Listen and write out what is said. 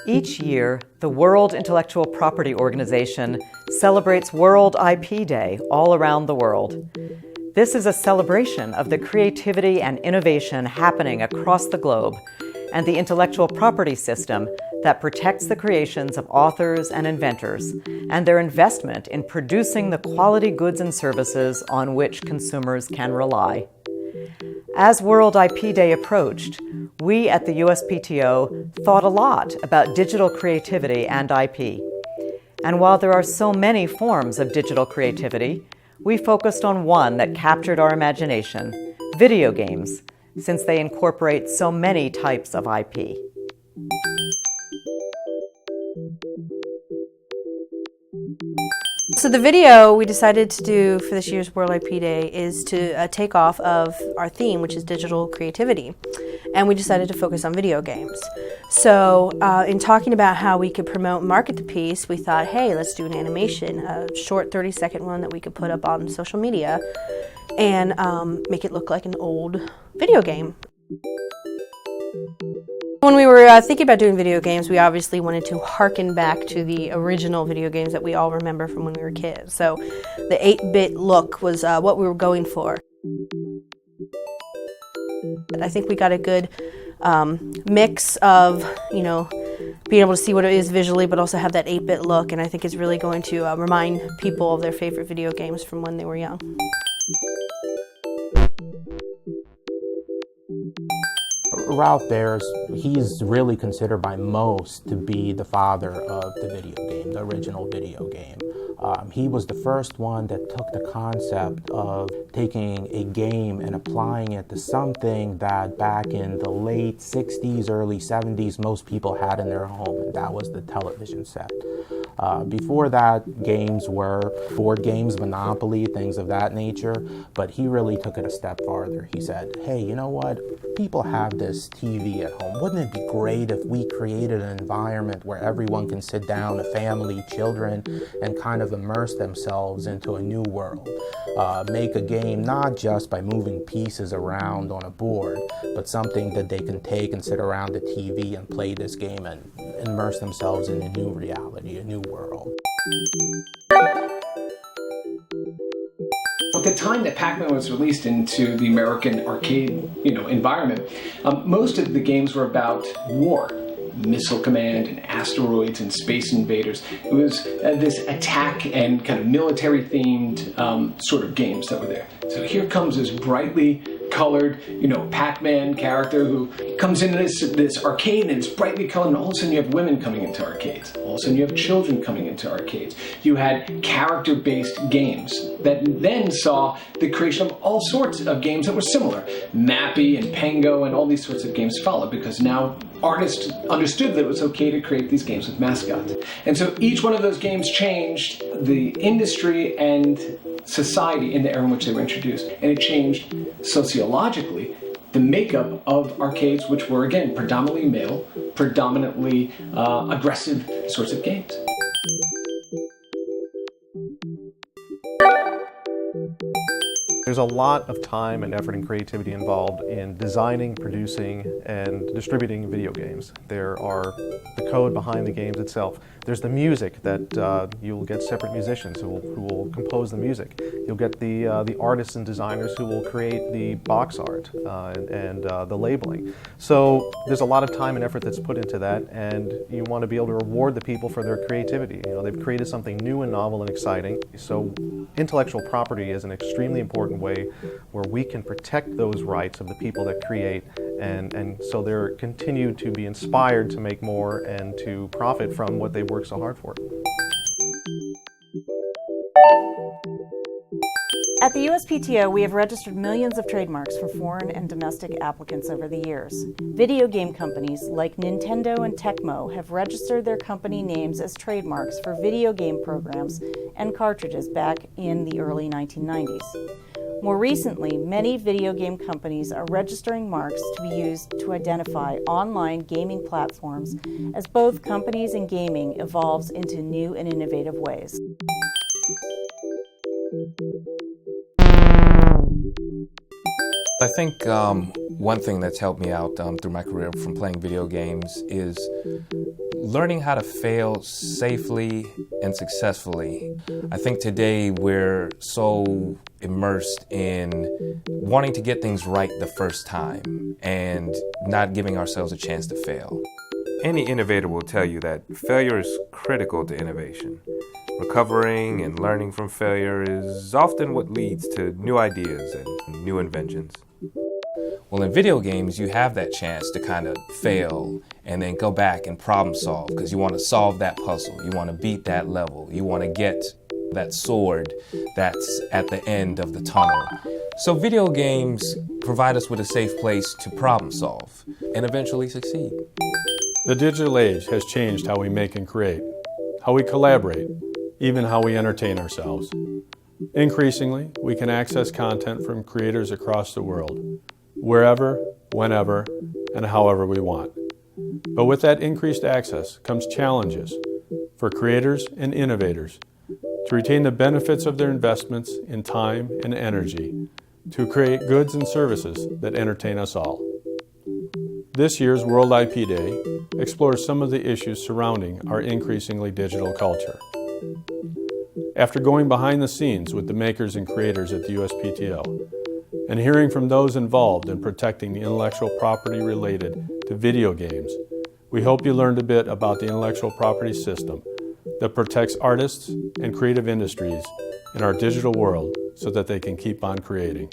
Each year, the World Intellectual Property Organization celebrates World IP Day all around the world. This is a celebration of the creativity and innovation happening across the globe and the intellectual property system that protects the creations of authors and inventors and their investment in producing the quality goods and services on which consumers can rely. As World IP Day approached, we at the USPTO thought a lot about digital creativity and IP. And while there are so many forms of digital creativity, we focused on one that captured our imagination: video games, since they incorporate so many types of IP. So the video we decided to do for this year's World IP Day is to take off of our theme, which is digital creativity. And we decided to focus on video games. So in talking about how we could promote and market the piece, we thought, hey, let's do an animation, a short 30-second one that we could put up on social media and make it look like an old video game. When we were thinking about doing video games, we obviously wanted to harken back to the original video games that we all remember from when we were kids. So the 8-bit look was what we were going for. I think we got a good mix of, being able to see what it is visually, but also have that 8-bit look, and I think it's really going to remind people of their favorite video games from when they were young. Ralph Baers, he's really considered by most to be the father of the video game, the original video game. He was the first one that took the concept of taking a game and applying it to something that back in the late 60s, early 70s, most people had in their home, and that was the television set. Before that, games were board games, Monopoly, things of that nature, but he really took it a step farther. He said, hey, you know what? People have this TV at home. Wouldn't it be great if we created an environment where everyone can sit down, a family, children, and kind of immerse themselves into a new world? Make a game not just by moving pieces around on a board, but something that they can take and sit around the TV and play this game and immerse themselves in a new reality, a new world. At the time that Pac-Man was released into the American arcade, environment, most of the games were about war. Missile Command and asteroids and space invaders. It was this attack and kind of military-themed sort of games that were there. So here comes this brightly colored, Pac-Man character who comes into this arcade, and it's brightly colored, and all of a sudden you have women coming into arcades. All of a sudden you have children coming into arcades. You had character-based games that then saw the creation of all sorts of games that were similar. Mappy and Pengo and all these sorts of games followed, because now artists understood that it was okay to create these games with mascots. And so each one of those games changed the industry and society in the era in which they were introduced. And it changed sociologically the makeup of arcades, which were, again, predominantly male, predominantly aggressive sorts of games. There's a lot of time and effort and creativity involved in designing, producing, and distributing video games. There are the code behind the games itself. There's the music that you'll get separate musicians who will compose the music. You'll get the artists and designers who will create the box art and the labeling. So there's a lot of time and effort that's put into that, and you want to be able to reward the people for their creativity. They've created something new and novel and exciting. So intellectual property is an extremely important way where we can protect those rights of the people that create, and so they're continued to be inspired to make more and to profit from what they work so hard for. At the USPTO, we have registered millions of trademarks from foreign and domestic applicants over the years. Video game companies like Nintendo and Tecmo have registered their company names as trademarks for video game programs and cartridges back in the early 1990s. More recently, many video game companies are registering marks to be used to identify online gaming platforms as both companies and gaming evolves into new and innovative ways. I think one thing that's helped me out through my career from playing video games is learning how to fail safely and successfully. I think today we're so immersed in wanting to get things right the first time and not giving ourselves a chance to fail. Any innovator will tell you that failure is critical to innovation. Recovering and learning from failure is often what leads to new ideas and new inventions. Well, in video games, you have that chance to kind of fail and then go back and problem solve because you want to solve that puzzle. You want to beat that level. You want to get that sword that's at the end of the tunnel. So video games provide us with a safe place to problem solve and eventually succeed. The digital age has changed how we make and create, how we collaborate, even how we entertain ourselves. Increasingly, we can access content from creators across the world, wherever, whenever, and however we want. But with that increased access comes challenges for creators and innovators to retain the benefits of their investments in time and energy to create goods and services that entertain us all. This year's World IP Day explores some of the issues surrounding our increasingly digital culture. After going behind the scenes with the makers and creators at the USPTO and hearing from those involved in protecting the intellectual property related to video games, we hope you learned a bit about the intellectual property system that protects artists and creative industries in our digital world so that they can keep on creating.